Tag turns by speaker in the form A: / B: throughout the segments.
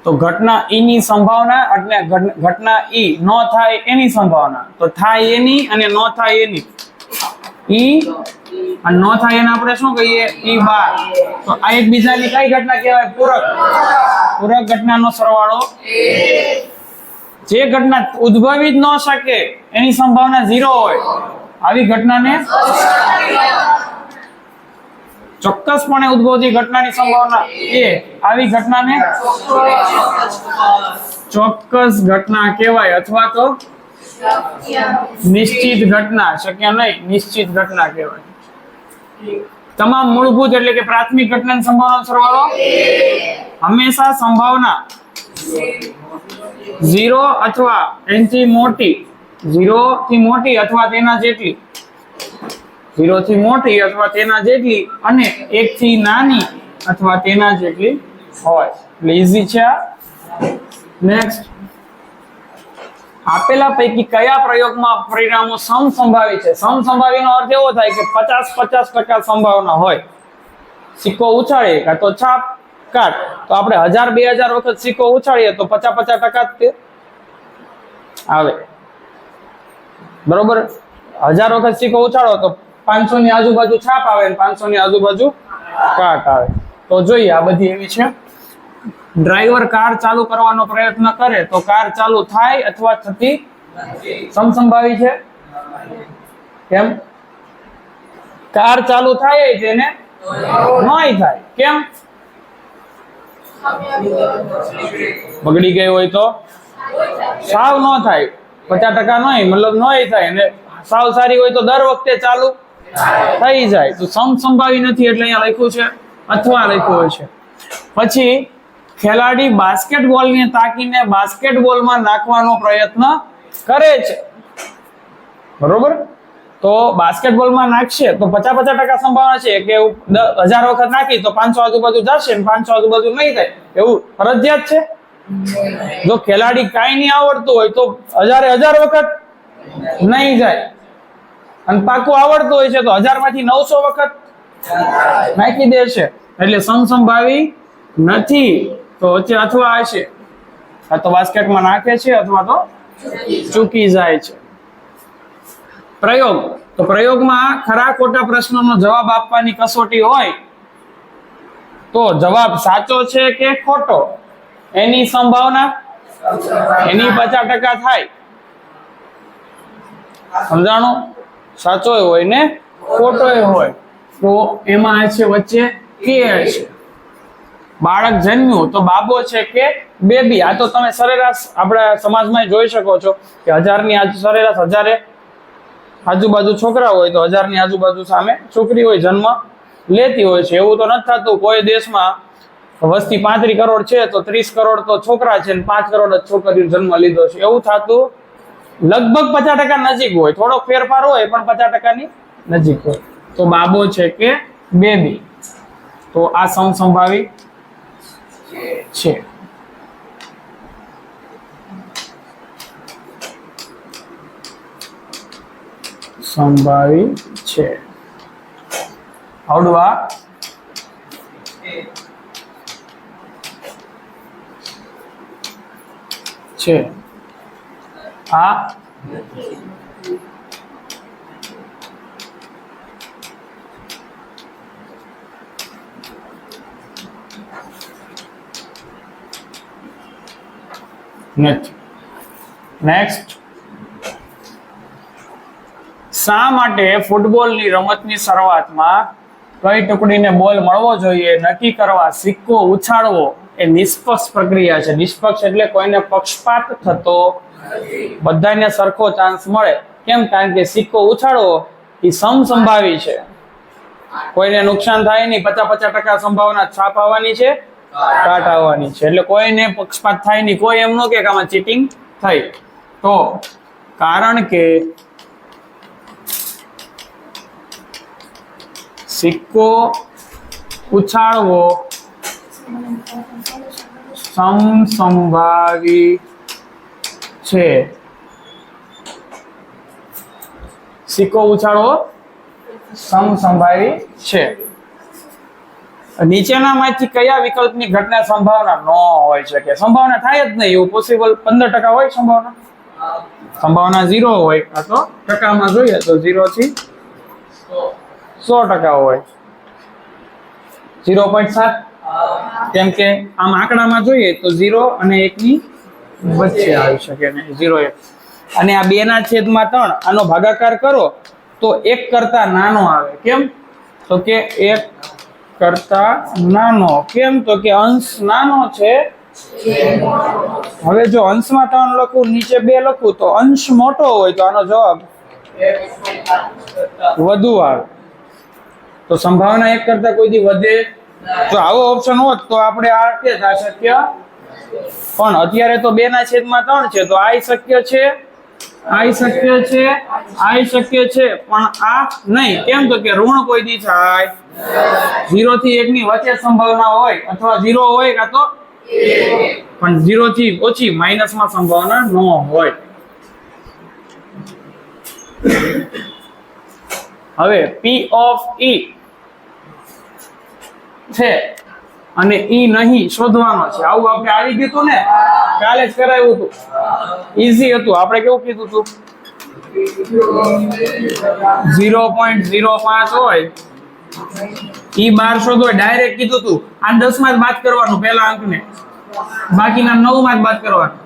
A: તો ઘટના ઈ ની સંભાવના એટલે ઘટના ઈ ન થાય એની સંભાવના, તો થાય એની અને ન થાય એની, ઈ અને ન થાય એને આપણે શું કહીએ? ઈ બાર. તો આ એકબીજાની કઈ ઘટના કહેવાય? પૂરક. પૂરક ઘટનાનો સરવાળો જે ઘટના ઉદ્ભવી જ ન શકે એની સંભાવના 0 હોય આવી ઘટનાને ચોક્કસપણે ઉદ્ભવતી ઘટનાની સંભાવના એ આવી ઘટનાને ચોક્કસ ઘટના કહેવાય, અથવા તો નિશ્ચિત ઘટના. શક્ય નહીં, નિશ્ચિત ઘટના કહેવાય. તમામ મૂળભૂત એટલે કે પ્રાથમિક ઘટનાની સંભાવનાનો સરવાળો હંમેશા સંભાવના 0 અથવા એનાથી મોટી, 0 થી મોટી અથવા તેના જેટલી, 0 થી મોટી અથવા તેના જેટલી અને 1 થી નાની અથવા તેના જેટલી હોય. એટલે ઈઝી છે આ. નેક્સ્ટ, આપેલા પૈકી કયા પ્રયોગમાં પરિણામો સમસંભાવી છે? સમસંભાવીનો અર્થ એવો થાય કે 50-50% સંભાવના હોય. સિક્કો ઉછાળીએ કાં તો છાપ કાટ, તો આપણે 1000-2000 વખત સિક્કો ઉછાળીએ તો 50-50% જ આવે. બરોબર? 1000 વખત સિક્કો ઉછાળો તો 500 ની આજુબાજુ છાપ આવે અને 500 ની આજુબાજુ કાટ આવે. તો જોઈએ આ બધી એવી છે. ડ્રાઈવર કાર ચાલુ કરવાનો પ્રયત્ન કરે તો કાર ચાલુ થાય અથવા થતી સમસંભાવી છે? કેમ? કાર ચાલુ થાય તેને નોય થાય. કેમ? બગડી ગઈ હોય તો સાવ ન થાય, 50% નોય મતલબ નોય થાય, અને સાવ સારી હોય તો દર વખતે ચાલુ થઈ જાય. તો સમસંભાવી નથી એટલે અહીંયા લખ્યું છે અથવા લખ્યું છે. પછી ખેલાડી બાસ્કેટબોલને તાકીને બાસ્કેટબોલમાં નાખવાનો પ્રયત્ન કરે છે. બરોબર? તો બાસ્કેટબોલમાં નાખશે તો 50-50% સંભાવના છે કે 1000 વખત નાખી તો 500 આજુબાજુ જશે અને 500 આજુબાજુ નહીં થાય, એવું ફરજિયાત છે? જો ખેલાડી કાંઈ નહીં આવડતું હોય તો 1000 વખત નહીં જાય, અને પાકું આવડતું હોય છે તો 1000 માંથી 900 વખત નાખી દેશે. એટલે સમસંભાવી નથી. તો વચ્ચે અથવા હશે, આ તો બાસ્કેટમાં નાખે છે અથવા તો ચૂકી જાય છે. પ્રયોગ, તો પ્રયોગમાં ખરા ખોટા પ્રશ્નોનો જવાબ આપવાની કસોટી હોય તો જવાબ સાચો છે કે ખોટો એની સંભાવના એની 50% થાય. સમજાણું? સાચો હોય ને ખોટો હોય તો એમાં છે વચ્ચે કે છે. બાળક જન્મ્યું તો બાબો છે કે બેબી? આ તો તમે સરેરાશ આપણા સમાજમાં જોઈ શકો છો કે 1000 ની સરેરાશ 1000 આજુબાજુ છોકરા હોય તો 1000 ની આજુબાજુ સામે છોકરી હોય જન્મ લેતી હોય છે. એવું તો નથી થતું. કોઈ દેશમાં વસ્તી 35 કરોડ છે તો 30 કરોડ તો છોકરા છે અને 5 કરોડ જ છોકરીઓ જન્મ લીધો છે. એવું થતું લગભગ 50% નજીક હોય, થોડોક ફેરફાર હોય પણ 50% ની નજીક હોય. તો બાબો છે કે બેબી? તો આ સમસંભાવી છે. સંભાવી છે. આવડવા છે. આ નથી. નેક્સ્ટ, શા માટે ફૂટબોલની રમતની શરૂઆતમાં કઈ ટુકડીને બોલ મળવો જોઈએ નક્કી કરવા સિક્કો ઉછાળવો એ નિષ્પક્ષ પ્રક્રિયા છે. નિષ્પક્ષ એટલે કોઈને પક્ષપાત થતો, બધાને સરખો ચાન્સ મળે. કેમ? કારણ કે સિક્કો ઉછાળવો એ સમસંભાવી છે, કોઈને નુકસાન થાય નહીં. 50-50% સંભાવના છાપ આવવાની છે, કાટ આવવાની છે. એટલે કોઈને પક્ષપાત થાય નહીં. કોઈ એમ ન કે આમાં ચીટિંગ થઈ. તો કારણ કે સિક્કો ઉછાળવો સમસંભાવી છે. સિક્કો ઉછાળવો સમસંભાવી છે. નીચેનામાંથી કયા વિકલ્પની ઘટના સંભાવના ન હોઈ શકે? સંભાવના થાય જ નહીં એવું પોસિબલ 15% હોય સંભાવના? સંભાવના 0 હોય, આ તો ટકામાં જોઈએ તો 0 થી 100% હોય. 0.7, કેમ કે આમ આંકડામાં જોઈએ તો 0 અને 1 ની વચ્ચે આવી શકે ને 0 1. અને આ 2/3 આનો ભાગાકાર કરો તો 1 કરતા નાનો આવે. કેમ? તો કે 1 કરતા નાનો. કેમ? તો કે અંશ નાનો છે. હવે જો અંશમાં 3 લખું, નીચે 2 લખું તો અંશ મોટો હોય તો આનો જવાબ વધુ આવે. તો સંભાવના 1 કરતા કોઈ દી વધે. જો આવો ઓપ્શન હોત તો આપણે આ કે આ શક્ય, પણ અત્યારે તો 2/3 છે તો આ શક્ય છે, આ શક્ય છે, આ શક્ય છે, પણ આ નહીં. કેમ? તો કે ઋણ કોઈ દી થાય 0 થી 1 ની વચ્ચે સંભાવના હોય, અથવા 0 હોય કાં તો પણ 0 થી ઓછી માઇનસમાં સંભાવના ન હોય. હવે P ઓફ E છે અને E નહીં શોધવાનો છે. આવું આપણે આવી ગયું હતું ને, કાલે જ કરાવ્યું હતું, ઈઝી હતું. આપણે કેવું કીધું હતું? 0.05 હોય, E બાર શોધો, ડાયરેક્ટ કીધું હતું આ 10 માં જ બાદ કરવાનું પહેલા અંકને, બાકીના 9 માં જ બાદ કરવાનું.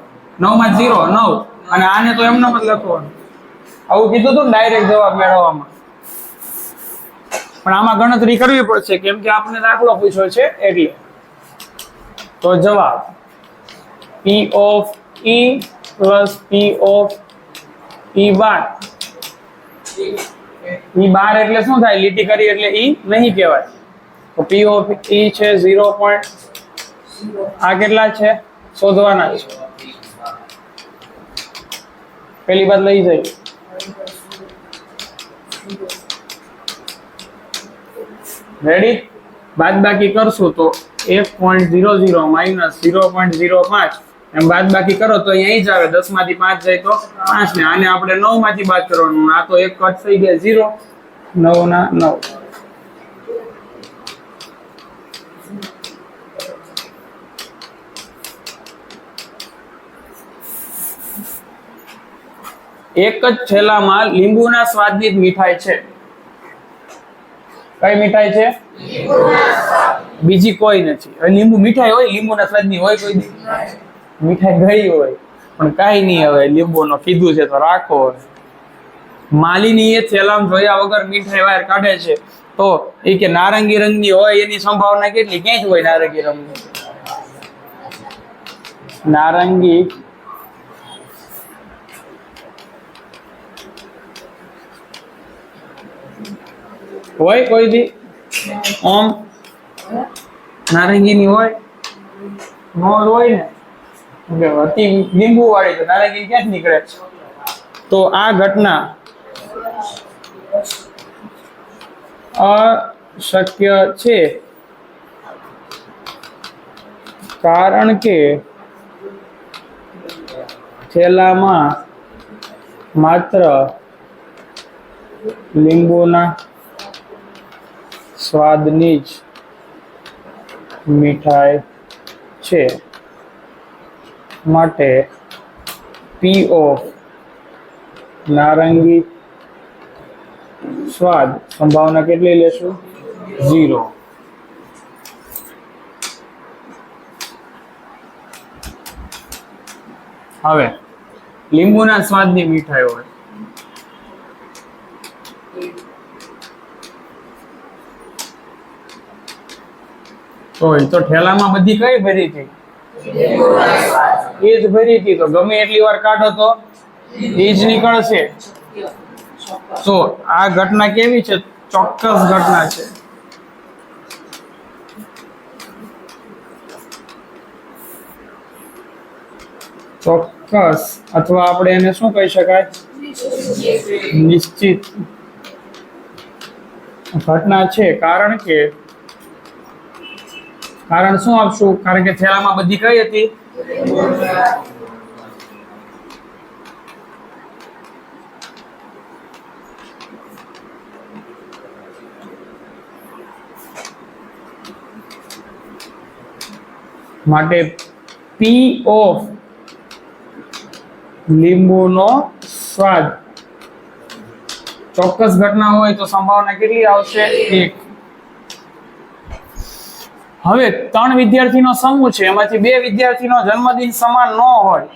A: 9 માં 0 9, અને આને તો એમનો જ લખવાનું. આવું કીધું હતું ડાયરેક્ટ જવાબ મેળવવામાં. પણ આમાં ગણતરી કરવી પડશે કેમ કે આપણે દાખલો પૂછ્યો છે એટલે. તો જવાબ P of E plus P of E bar. E બાર એટલે શું થાય? લીટી કરી એટલે E નહીં કહેવાય. તો P ઓફ E છે 0. આ કેટલા છે? શોધવાના છે. પેલી બાદ લઈ જાય. રેડી? બાદબાકી કરશું તો 1.00 માઇનસ 0.05 એમ બાદબાકી કરો તો અહીં જ આવે. 10 માંથી 5 જાય તો 5 ને આને આપણે 9 માંથી બાદ કરવાનું. આ તો એક કટ થઈ ગયા 0. 9 ના 9. એક જ થેલામાં લીંબુના સ્વાદની મીઠાઈ છે. કઈ મીઠાઈ છે? બીજી કોઈ નથી. હવે લીંબુ મીઠાઈ હોય, લીંબુના સ્વાદની હોય કોઈ દી? મીઠાઈ ગઈ હોય પણ કાઈ નહીં. હવે લીંબુનો કીધું છે તો રાખો. માલિની એ થેલામાં જોયા વગર મીઠાઈ બહાર કાઢે છે તો એ કે નારંગી રંગની હોય એની સંભાવના કેટલી? ક્યાં જ હોય નારંગી રંગની? નારંગી હોય કોઈ દી? ઓમ નારંગીની હોય ન હોય ને, અતિ લીંબુ વાળી તો નારંગી ક્યાં જ નીકળે? તો આ ઘટના અશક્ય છે કારણ કે થેલામાં માત્ર લીંબુના સ્વાદની જ મીઠાઈ છે. માટે P ઓફ નારંગી સ્વાદ સંભાવના કેટલી લેશું? 0. હવે લીંબુના સ્વાદની મીઠાઈ હોય તો ઠેલામાં બધી કઈ ભરી હતી? એ જ ભરી હતી. તો ગમે એટલી વાર કાઢો તો એ જ નીકળશે. તો આ ઘટના કેવી છે? ચોક્કસ ઘટના છે. ચોક્કસ અથવા આપણે એને શું કહી શકાય? નિશ્ચિત ઘટના છે. કારણ કે કારણ શું આપશું? કારણ કે થેલામાં બધી કઈ હતી? માટે પી ઓફ લીંબુનો સ્વાદ ચોક્કસ ઘટના હોય તો સંભાવના કેટલી આવશે? 1. હવે 3 વિદ્યાર્થીનો સમૂહ છે, એમાંથી 2 વિદ્યાર્થીનો જન્મદિન સમાન ન હોય.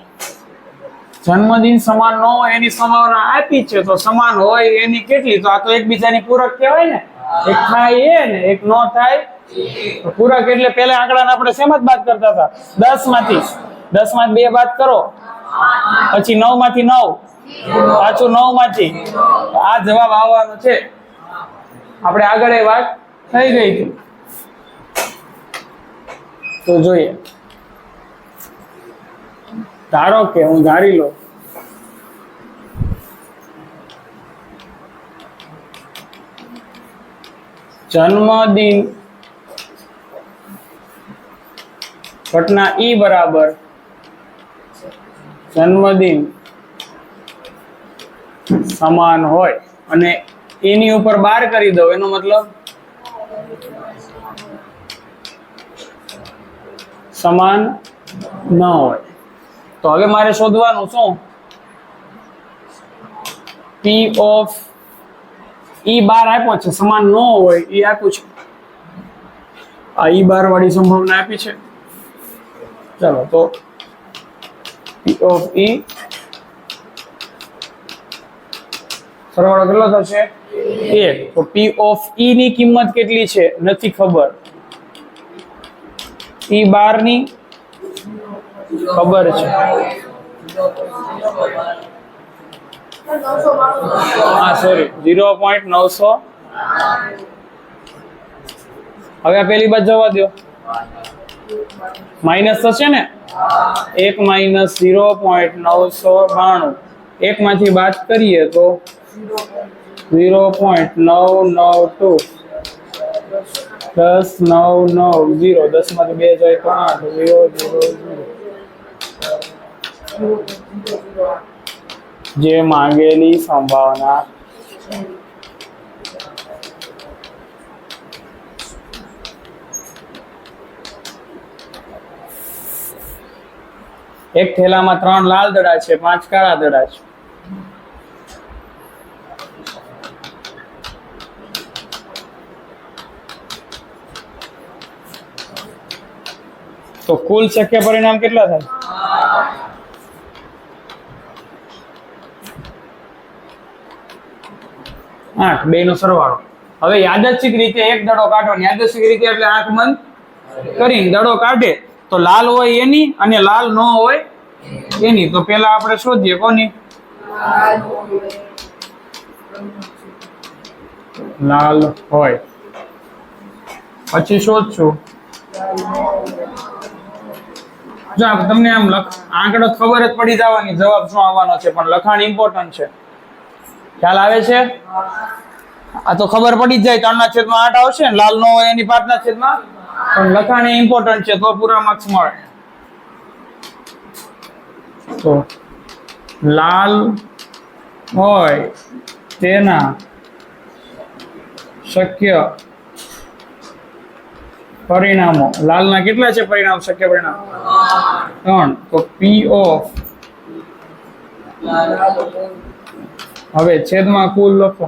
A: જન્મદિન સમાન ન હોય એની સંભાવના આપી છે, તો સમાન હોય એની કેટલી? તો આ તો એકબીજાની પૂરક કહેવાય ને. એક થાય એ ને એક નો થાય. પૂરક એટલે પહેલા આંકડાને આપણે શેમ જ બાદ કરતા હતા? 10 માંથી 2 બાદ કરો, પછી 9 માંથી 9, પાછું 9 માંથી. આ જવાબ આવવાનો છે. આપણે આગળ એ વાત થઈ ગઈ હતી. તો જોઈએ, ધારો કે હું ધારી લો જન્મદિન ઘટના ઈ બરાબર જન્મદિન સમાન હોય અને એની ઉપર 12 કરી દો, એનો મતલબ સમાન ન હોય. તો હવે મારે શોધવાનું શું? પી ઓફ ઈ 12 આપ્યો છે, સમાન ન હોય એ આપ્યું છે. આ ઈ 12 વાળી સંભાવના આપી છે. ચાલો તો પી ઓફ ઈ સરવાળો કેટલો થશે? 1. તો પી ઓફ ઈ ની કિંમત કેટલી છે? નથી ખબર. ઈ 12 ની ખબર છે. હા સોરી 0.900. હવે આ પેલી બાજુ જવા દો, માઇનસ થશે ને. 1 માઇનસ 0.992, 1 માંથી બાદ કરીએ તો 0.992 10,990. 10 માંથી 2 જાય તો 8. જે માંગેલી સંભાવના એક થેલામાં 3 લાલ દડા છે, 5 કાળા દડા છે. તો કુલ શક્ય પરિણામ કેટલા થાય? 8. 2 નો સરવાળો. હવે યાદચ્છિક રીતે એક દડો કાઢવાનો. યાદચ્છિક રીતે એટલે આંખ બંધ કરીને દડો કાઢે તો લાલ હોય એની અને લાલ ન હોય એની. તો પેલા આપણે શોધીએ કોની? લાલ હોય. પછી શોધશું. જો તમને આમ આંકડો ખબર જ પડી જવાની જવાબ શું આવવાનો છે, પણ લખાણ ઇમ્પોર્ટન્ટ છે. ખ્યાલ આવે છે? આ તો ખબર પડી જ જાય 3/8 આવશે ને, લાલ નો હોય એની 5/8, પણ લખાણ ઇમ્પોર્ટન્ટ છે તો પૂરા માર્ક્સ મળે. તો લાલ હોય તેના શક્ય પરિણામો. લાલના કેટલા છે પરિણામ? શક્ય પરિણામ 3. તો પી ઓફ, હવે છેદમાં કુલ લખો.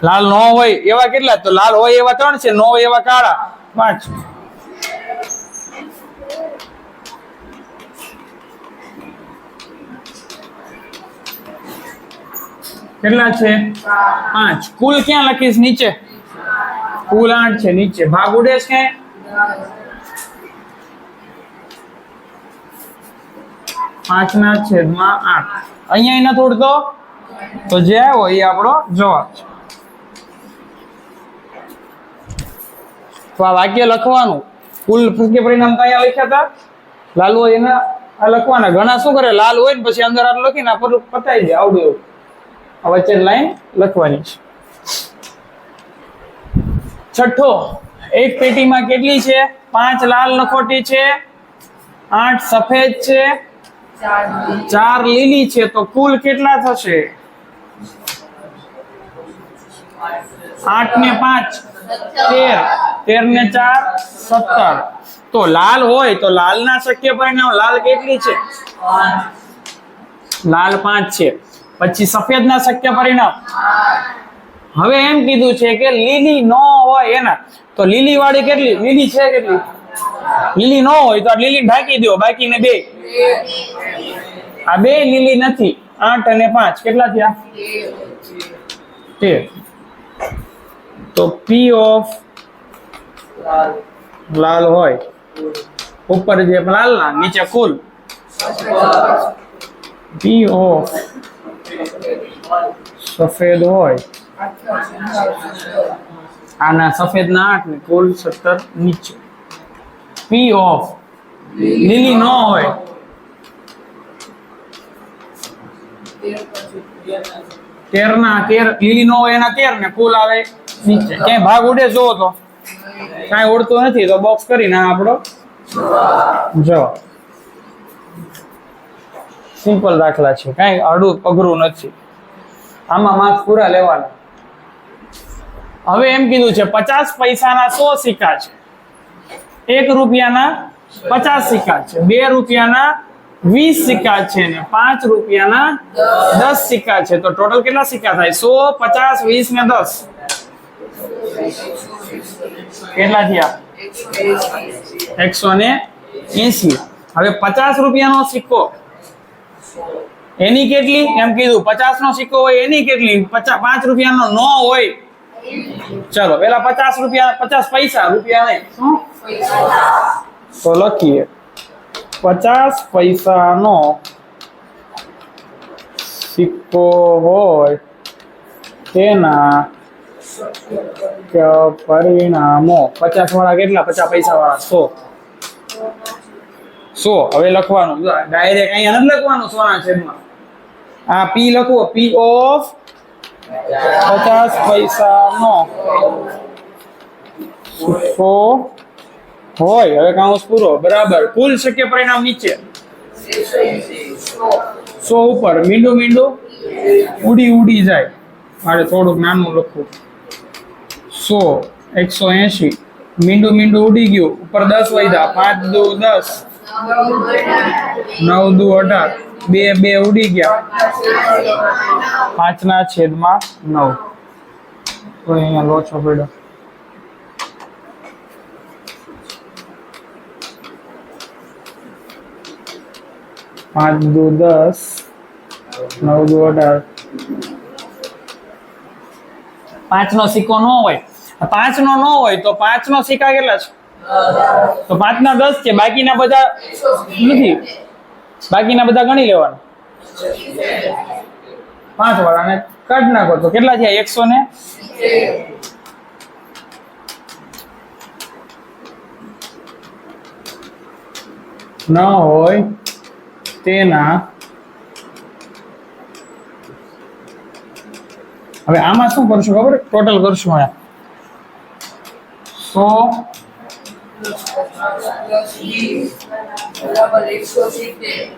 A: લાલ નો હોય એવા કેટલા? તો લાલ હોય એવા 3 છે, નો હોય એવા કાળા 5. કેટલા છે? 5. કુલ ક્યાં લખીશ? નીચે. કુલ 8 છે, નીચે ભાગ ઉડે છે. પાંચ ના છેદમાં 8. અહીંયા ના તોડતો તો જે આવ્યો એ આપણો જવાબ છે. તો આ વાક્ય લખવાનું. કુલ શક્ય પરિણામ તો અહીંયા લખ્યા હતા. લાલ હોય એના આ લખવાના. ઘણા શું કરે, લાલ હોય ને પછી અંદર આ લખીને આ પતાવી દે. આવડું એવું વચ્ચે લાઈન લખવાની છે. છઠ્ઠો, એક પેટીમાં કેટલી છે? 5 લાલ લખોટી છે, 8 સફેદ છે, 4 લીલી છે. તો કુલ કેટલા થશે? 8 ને 5 13, 13 ને 4 17. તો લાલ હોય તો લાલના શક્ય પરિણામ લાલ કેટલી છે? લાલ 5 છે. પછી સફેદના શક્ય પરિણામ હવે એમ કીધું છે કે લીલી ન હોય એના. તો લીલી વાળી કેટલી? લીલી છે કેટલી? લીલી ન હોય તો આ લીલી ઢાંકી દો, બાકીને 2. આ 2 લીલી નથી. 8 અને 5 કેટલા થયા? 13. તો P ઓફ લાલ હોય ઉપર જે લાલના નીચે કુલ P ઓફ સફેદ હોય આના સફેદના 8 ને કુલ 17 નીચે. P ઓફ લીલી ન હોય 13 ના 13 લીલી ન હોય એના 13 ને કુલ આવે નીચે. ક્યાંય ભાગ ઉડે જોવો તો કાંઈ ઉડતું નથી તો બોક્સ કરીને આપણો જવાબ. સિમ્પલ દાખલા છે, કાંઈ અડું અઘરું નથી. આમાં માર્ક્સ પૂરા લેવાના. હવે એમ કીધું છે 50 પૈસાના 100 સિક્કા છે, 1 રૂપિયાના 50 સિક્કા છે, 2 રૂપિયાના 20 સિક્કા છે ને 5 રૂપિયાના 10 સિક્કા છે. તો ટોટલ કેટલા સિક્કા થાય? 100 50 20 ને 10 કેટલા થયા? 180. હવે 50 રૂપિયાનો સિક્કો એની કેટલી? એમ કીધું 50 નો સિક્કો હોય એની કેટલી? 5 રૂપિયાનો ન હોય. ચલો પેલા 50 રૂપિયા, 50 પૈસા, રૂપિયા નહીં, શું? તો લખીએ 50 પૈસાનો સિક્કો હોય તેના પરિણામો. 50 વાળા કેટલા? 50 પૈસા વાળા 100. હવે લખવાનું ડાયરેક્ટ અહીંયા નથી લખવાનું 100 ના છેદમાં. આ P લખવો, P ઓફ 50 પૈસાનો સિક્કો હોય. હવે કાઉન્સ પૂરો બરાબર. કુલ શક્ય પરિણામ નીચે 100 ઉપર મીંડું મીંડું ઉડી જાય. મારે થોડુંક નાનું લખવું. 100 180 મીંડું ઉડી ગયું. ઉપર 10 વધ્યા, 5 દુ 10, 9 દુ 18, 2 ઉડી ગયા, 5 ના છેદમાં 9. તો અહીંયા લોચો પડ્યો. 5 દુ 10, 9 દુ 18. 5 નો સિક્કો ન હોય, 5 નો ન હોય તો 5 નો સિક્કા કેટલા છે? તો 5 ના 10 છે, બાકીના બધા નથી. બાકીના બધા ગણી લેવાના. 5 વાળાને કાઢ નાખો તો કેટલા થયા? 100 ને ન હોય તેના. હવે આમાં શું કરશું ખબર? ટોટલ કરશું. અહીંયા 100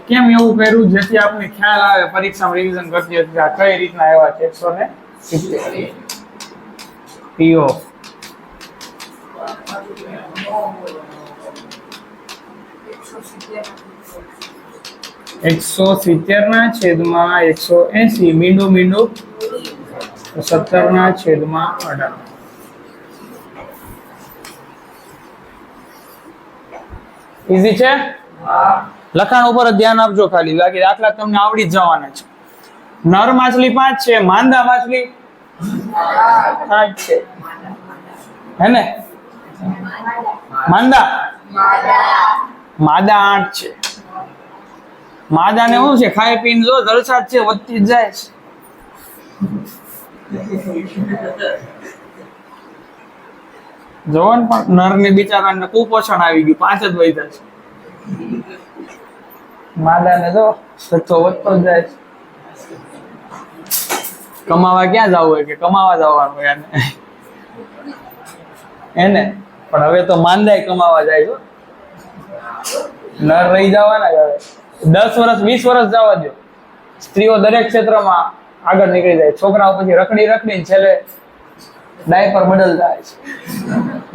A: કેમ એવું કર્યું? જેથી આપણે ખ્યાલ આવે પરીક્ષામાં રિવિઝન કરતી હતી આ કઈ રીતના આવ્યા છે. 170 પીઓ 170 ના છેદમાં 180 મીંડું 17 ના છેદમાં 18. ઈઝી છે. લખાણ ઉપર ધ્યાન આપજો ખાલી, બાકી દાખલા તમને આવડી જ જવાના છે. નર માછલી 5 છે, માંદા માછલી 8 છે, હે ને? માદા 8 છે. માદાને શું છે? ખાઈ પીને જો જલસા છે, વધતી જ જાય છે. જોન પણ નર ને બિચારાને કુપોષણ આવી ગયું, 5 જ વધ્યા છે. માદાને જો સચ્ચો વધતો જ જાય છે. કમાવા ક્યાં જવું હોય? કે કમાવા જવાનું હોય એને પણ હવે તો માંદાય કમાવા જાય છો, નર રહી જવાના જ. હવે 10 વર્ષ 20 વર્ષ જવા દો, સ્ત્રીઓ દરેક ક્ષેત્રમાં આગળ નીકળી જાય. છોકરાઓ પછી રખડી રખડીને છેલ્લે ડાયપર બદલતા હોય છે.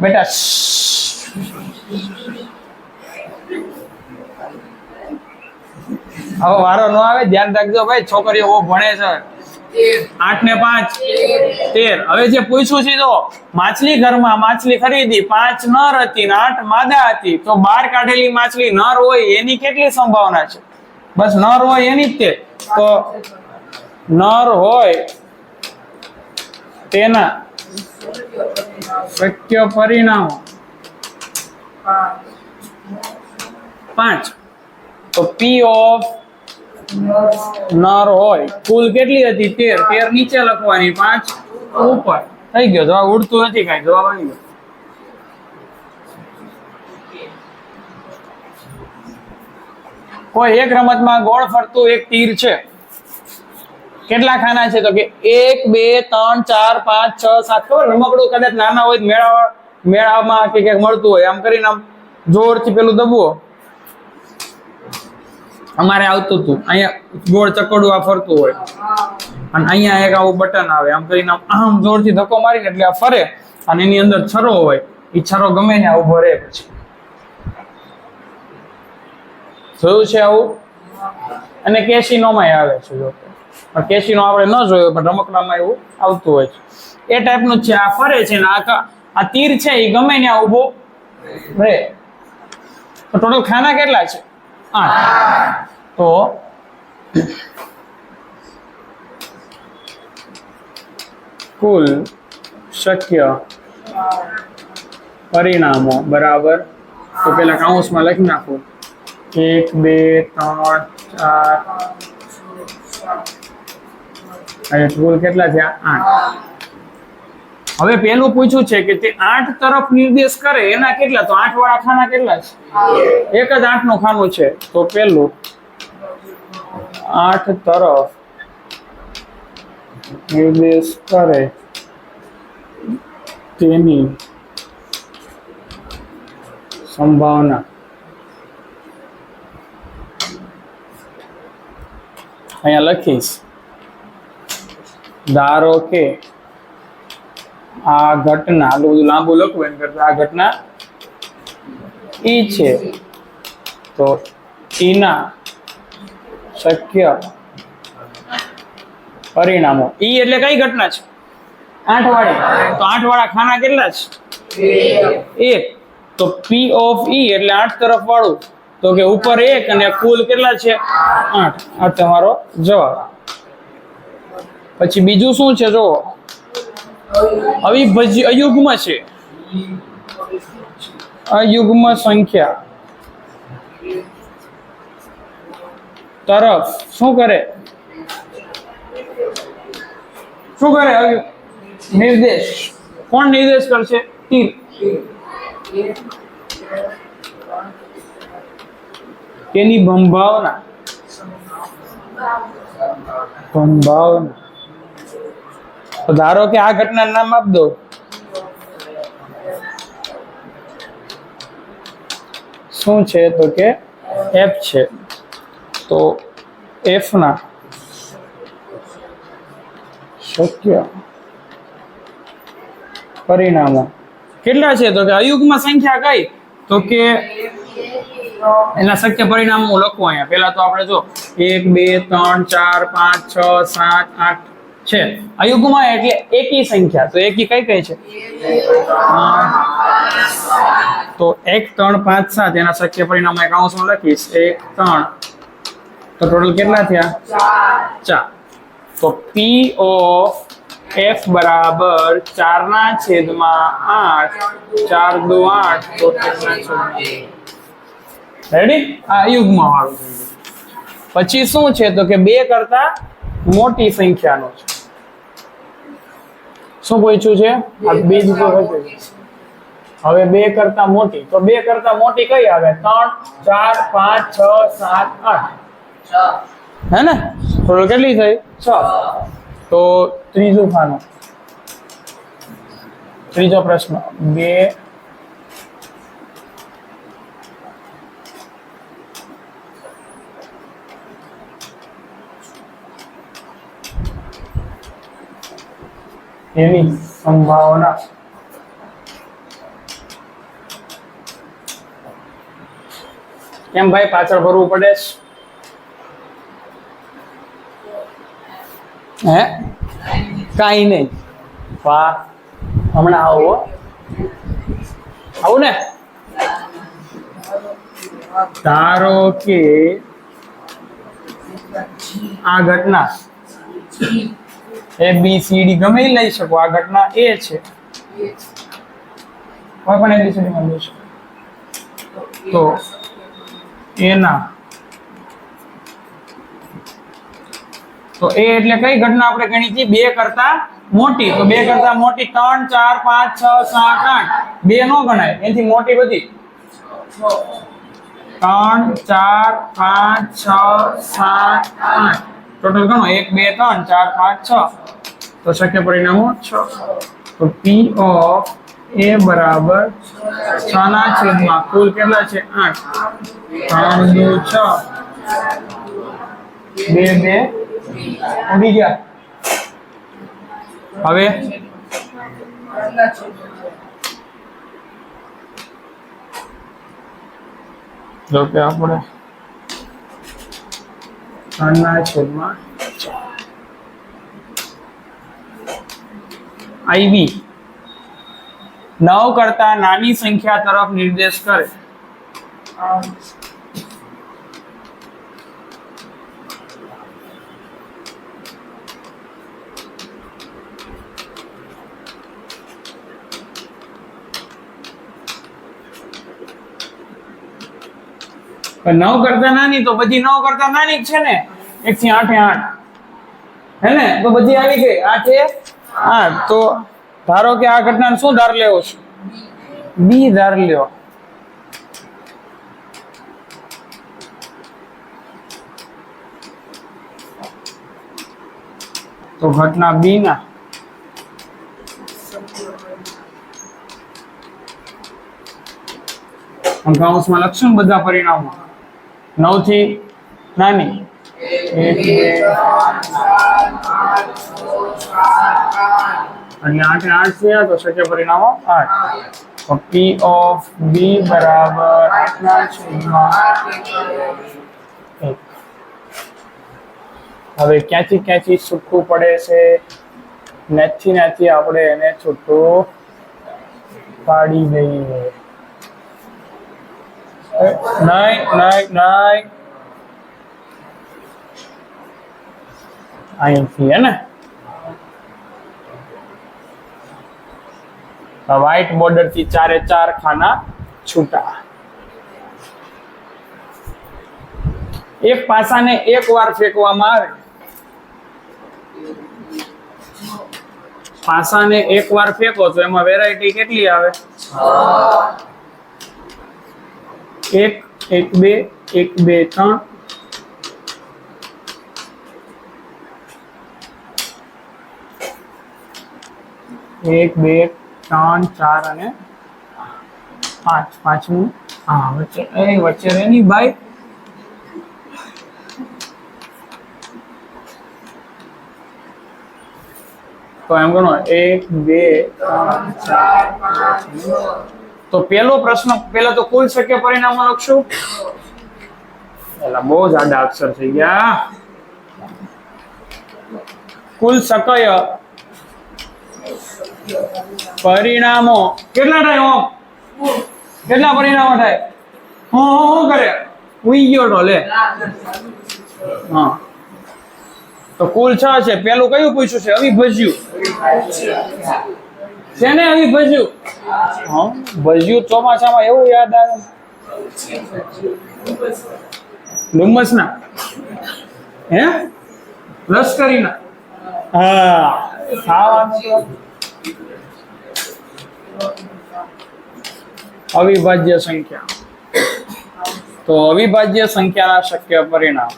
A: બેટા હવે વારો ન આવે, ધ્યાન રાખજો ભાઈ. છોકરીઓ બહુ ભણે છે. 8 ને 5 13. હવે જે પૂછ્યું છે, તો માછલી ઘરમાં માછલી ખરીદી, 5 નર હતી ને 8 માદા હતી, તો બહાર કાઢેલી માછલી નર હોય એની કેટલી સંભાવના છે? બસ નર હોય એની જ તે. તો નર હોય તેના શક્ય પરિણામો 5. તો P ઓફ નર હોય કુલ કેટલી હતી? 13. 13 નીચે લખવાની, 5 ઉપર. થઈ ગયો જવાબ. ઉડતું નથી કાંઈ, જવાબ આવી ગયો. કોઈ એક રમતમાં ગોળ ફરતું એક તીર છે. કેટલા ખાના છે? તો કે 1 2 3 4 5 6 7. ખબર રમકડું કદાચ નાના હોય મેળામાં કે ક્યાંક મળતું હોય, આમ કરીને આમ જોરથી પેલું દબવો. અમારે આવતું હતું, અહીંયા ગોળ ચકડું આ ફરતું હોય અને અહીંયા એક આવું બટન આવે, આમ કરીને આમ જોરથી ધક્કો મારીને એટલે આ ફરે અને એની અંદર છરો હોય. એ છરો ગમે ને ઉભો રહે. પછી જોયું છે આવું? અને કેસીનોમાં આવે છે. જો કેસીનો આપણે ન જોયો, પણ રમકડામાં એવું આવતું હોય છે. એ ટાઈપનું જ છે. આ ફરે છે ને આ તીર છે એ ગમે ને ઉભો રહે. તો ટોટલ ખાના કેટલા છે? 8. તો કુલ શક્ય પરિણામો બરાબર, તો પેલા કાઉન્સમાં લખી નાખો 1 2 3 4 અને કુલ કેટલા થયા? 8. હવે પેલું પૂછ્યું છે કે તે 8 તરફ નિર્દેશ કરે, એના કેટલા? તો 8 વાળા ખાના કેટલા છે? એક જ 8 નું ખાનું છે. તો પેલું 8 તરફ નિર્દેશ કરે તેની સંભાવના અહીંયા લખીશ. ધારો કે આ ઘટના, બધું લાંબુ લખવું એમ કરતા આ ઘટના ઈ છે, તો ઈના શક્ય પરિણામો. ઈ એટલે કઈ ઘટના છે? 8 વાળી. તો 8 વાળા ખાના કેટલા છે? 1. તો P ઓફ E એટલે 8 તરફ વાળું, તો કે ઉપર 1 અને કુલ કેટલા છે? 8. આ તમારો જવાબ. પછી બીજું શું છે? જો અવિભાજ્ય અયુગ્મ છે. અયુગ્મ સંખ્યા તરફ શું કરે? નિર્દેશ. કોણ નિર્દેશ કરશે? તીર. તેની સંભાવના તો ધારો કે આ ઘટના નામ આપ દો. શું છે? તો કે F છે. તો F ના શક્ય પરિણામો કેટલા છે? તો કે અયુગ્મ સંખ્યા કઈ? તો કે એના શક્ય પરિણામો લખો અહીંયા. પેલા તો આપણે જો 1 2 3 4 5 6 7 8 છે. અયુગ્મ એટલે એકી સંખ્યા. તો એકી કઈ કઈ છે? તો 1 3 5 7 એના શક્ય પરિણામો કાઉન્સમાં લખીશ 1 3. તો ટોટલ કેટલા થયા? 4. તો P ઓફ F બરાબર 4 ના છેદમાં 8. 4 દુ 8. તો રેડી? આ અયુગ્મ વાળું થઈ ગયું. પછી શું છે? તો કે 2 કરતા મોટી સંખ્યાનો છે. શું પૂછ્યું છે? આ બીજ તો હશે. હવે 2 કરતા મોટી. તો 2 કરતા મોટી કઈ આવે? 3 4 5 6 7 8. હે ને? ટોટલ કેટલી થઈ? 6. તો ત્રીજું ખાનું, ત્રીજો પ્રશ્ન 2 એની સંભાવના કેમ ભાઈ પાછળ ભરવું પડે હે કાઈ નહીં વાહ હમણાં આવું ને ધારો કે આ ઘટના ABCD ગમે એ લઈ શકો આ ઘટના A છે કોઈ પણ ABCD માં લઈ શકો તો એના તો એ એટલે કઈ ઘટના આપણે ગણી હતી 2 કરતા મોટી તો 2 કરતા મોટી 3 4 5 6 7 8 2 નો ગણાય એથી મોટી બધી 3 4 5 6 7 8 ટોટલ ગણો 1 2 3 4 5 6 તો શક્ય પરિણામો 6 તો P ઓફ A બરાબર 6 ના છેદમાં કુલ કેટલા છે 8 3 2 6 2 2 ઉડી ગયા હવે જો કે આપણે 3 ના છેદમાં IV 9 કરતા નાની સંખ્યા તરફ નિર્દેશ કરે પણ 9 કરતા નાની તો બધી 9 કરતા નાની જ છે ને 1 થી 8 8 હે ને તો બધી આવી ગઈ 8 એ 8 તો ધારો કે આ ઘટનાને શું ધાર લેવો છે બી ધાર લ્યો તો ઘટના બી ના કૌંસમાં લક્ષણ બધા પરિણામો 9 થી નાની 1 2 અને 8 8 થયા તો શક્ય પરિણામો 8 તો P ઓફ B બરાબર 8 ના છેદમાં 1 હવે ક્યાંથી છૂટવું પડે છે નેથી આપણે એને છૂટું પાડી દઈએ નહીં અહીંથી હે ને વ્હાઈટ બોર્ડર થી 4 એ 4 ખાના છૂટા એક પાસાને એક વાર ફેંકવામાં આવે પાસાને એક વાર ફેંકો તો એમાં વેરાયટી કેટલી આવે 1 1 2 1 2 3 1 2 3 4 અને 5 પાંચમું હા વચ્ચે રેની ભાઈ તો એમ ગણો 1 2 3 4 તો પહેલો પ્રશ્ન પહેલા તો કુલ શક્ય પરિણામો લખશું એલા બહુ જાડા અક્ષર થઈ ગયા કુલ શક્ય પરિણામો કેટલા થાય કેટલા પરિણામો થાય હું કરે ઉઈ ગયો તો લે હા તો કુલ 6 છે પેલું કયું પૂછ્યું છે અવિભાજ્યું છે ને અવિભાજ્યું હા ભજ્યું ચોમાસામાં એવું યાદ આવે ડુમ્મસ ના હે લશ્કરી ના હા ખાવાનું અવિભાજ્ય સંખ્યા તો અવિભાજ્ય સંખ્યાના શક્ય પરિણામ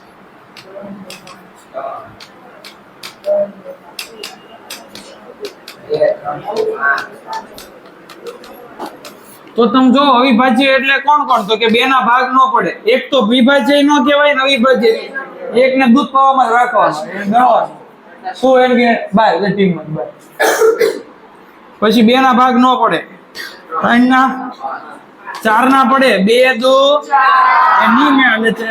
A: તો તમે જો અવિભાજ્ય એટલે કોણ તો કે બે ના ભાગ ન પડે એક તો વિભાજ્ય ન કહેવાય ને અવિભાજ્ય એક ને દૂધ પાવામાં જ રાખવાનું એ ગણવાનું શું એમ કે 12 ટીમમાં 12 પછી 2 ના ભાગ ન પડે 3 ના 4 ના પડે 2 2 એની મે આવે છે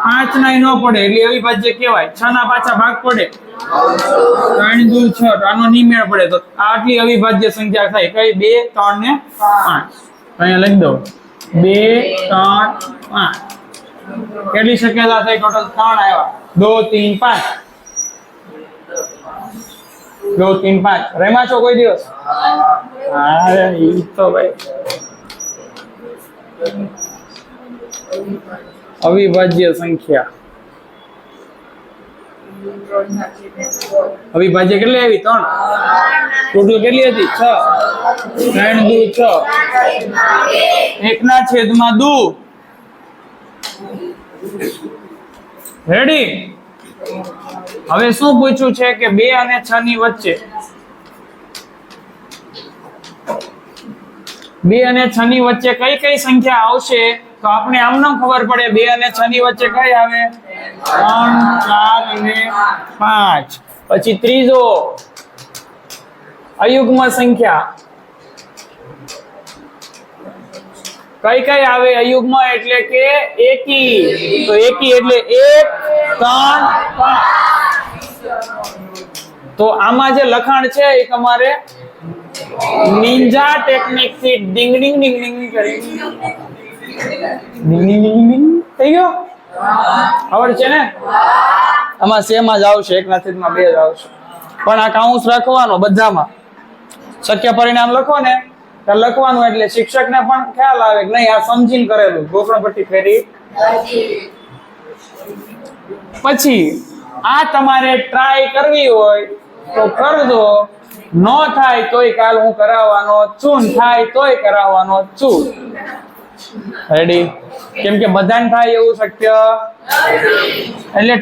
A: 5 ના ન પડે એટલે અવિભાજ્ય કહેવાય 6 ના પાછા ભાગ પડે 3 2 6 આનો ની મેળ પડે તો આટલી અવિભાજ્ય સંખ્યા થાય કઈ 2 3 ને 5 અહીંયા લખી દો 2 3 5 કેટલી શક્યતા થઈ ટોટલ 3 આવ્યા 2 3 5 2 3 5 રેમા છો કોઈ દિવસ હા ઈ તો ભાઈ અવિભાજ્ય સંખ્યા અવિભાજ્ય કેટલી આવી 3 ટોટલ કેટલી હતી 6 3 2 6 1 ના છેદમાં 2 રેડી હવે શું પૂછ્યું છે કે 2 અને 6 ની વચ્ચે 2 અને 6 ની વચ્ચે કઈ કઈ સંખ્યા આવશે તો આપણે આમ ન ખબર પડે 2 અને 6 ની વચ્ચે કઈ આવે 3 4 અને 5 પછી ત્રીજો અયુગ્મ સંખ્યા કઈ કઈ આવે અયુગ્મ એટલે કે એકી તો એકી એટલે 1 3 5 તો આમાં જે લખાણ છે એ તમારે નિંજા ટેકનિક થી ડિંગ ડિંગ ડિંગ ડિંગ કરી ડિંગ ડિંગ ડિંગ ડિંગ થઈ ગયો આવડ છે ને આમાં સેમ જ આવશે 1 ના છેદમાં 2 જ આવશે પણ આ કાઉન્સ રાખવાનો બધામાં શક્ય પરિણામ લખો ને તો લખવાનું એટલે શિક્ષકને પણ ખ્યાલ આવે કે નહીં આ સમજીને કરેલું ગોખણપટ્ટી ફેરી પછી આ તમારે ટ્રાય કરવી હોય તો કરજો નો થાય તોય કાલ હું કરાવવાનો છું થાય તોય કરાવવાનો છું રેડી કેમ કે બધાને થાય એવું શક્ય એટલે